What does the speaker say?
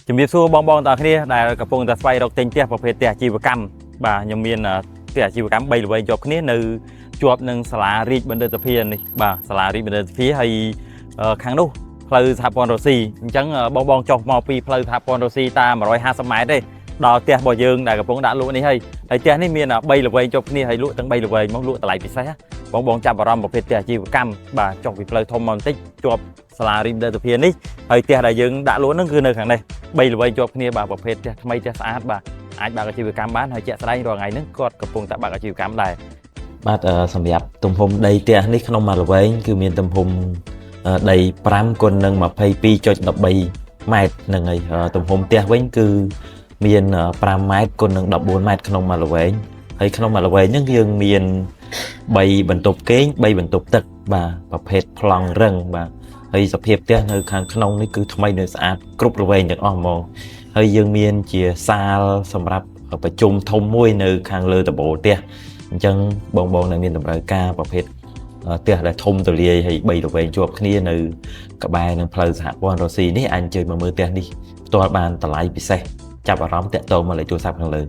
ជំរាបសួរបងតាគ្នាដែលកំពុងតែស្វែងរកទិញផ្ទះប្រភេទផ្ទះអាជីវកម្មបាទខ្ញុំមានផ្ទះអាជីវកម្ម3ល្វែងជាប់គ្នានៅជាប់នឹងសាលារាជបណ្ឌិតសភានេះបាទសាលារាជបណ្ឌិតសភាហើយខាងនោះផ្លូវសហព័ន្ធរុស្ស៊ីអញ្ចឹងបងចុះមកពីផ្លូវសហព័ន្ធរុស្ស៊ីតាម150ម៉ែត្រទេដល់ផ្ទះរបស់យើងដែលកំពុងដាក់លក់នេះហើយផ្ទះនេះមាន3ល្វែងជាប់គ្នាហើយលក់ទាំង3ល្វែងមកលក់តម្លៃពិសេសបងចាប់អារម្មណ៍ប្រភេទផ្ទះអាជីវកម្មបាទចុះពីផ្លូវធំមកបន្តិចជាប់សាលារាជបណ្ឌិតសភានេះហើយផ្ទះដែលយើងដាក់លក់ហ្នឹងគឺនៅខាងនេះ3ល្វែងជាប់គ្នាបាទប្រភេទផ្ទះថ្មីផ្ទះស្អាតបាទអាចបើកអាជីវកម្មបានហើយជាក់ស្ដែងរាល់ថ្ងៃហ្នឹងគាត់កំពុងតែបើកអាជីវកម្មដែរបាទសម្រាប់ទំហំដីផ្ទះនេះក្នុងមួយល្វែងគឺមានទំហំដី5គុណនឹង 22.13 ម៉ែត្រហ្នឹងហើយទំហំផ្ទះវិញគឺមាន5ម៉ែត្រគុណនឹង14ម៉ែត្រក្នុងមួយល្វែងហើយក្នុងមួយល្វែងហ្នឹងយើងមាន3បន្ទប់គេង3បន្ទប់ទឹកបាទប្រភេទប្លង់រឹងបាទហើយសភាពផ្ទះនៅខាងក្នុងនេះគឺថ្មីនៅស្អាតគ្រប់ល្វែងទាំងអស់ហ្មងហើយយើងមានជាសាលសម្រាប់ប្រជុំធំមួយនៅខាងលើដំបូលផ្ទះអញ្ចឹងបងដែលមានតម្រូវការប្រភេទផ្ទះដែលធំទូលាយហើយ3ល្វែងជាប់គ្នានៅក្បែរនឹងផ្លូវសហព័ន្ធរុស្ស៊ីនេះអាចអញ្ជើញមកមើលផ្ទះនេះផ្ទាល់បានតម្លៃពិសេសចាប់អារម្មណ៍តាក់ទងមកលេខទូរស័ព្ទខាងលើ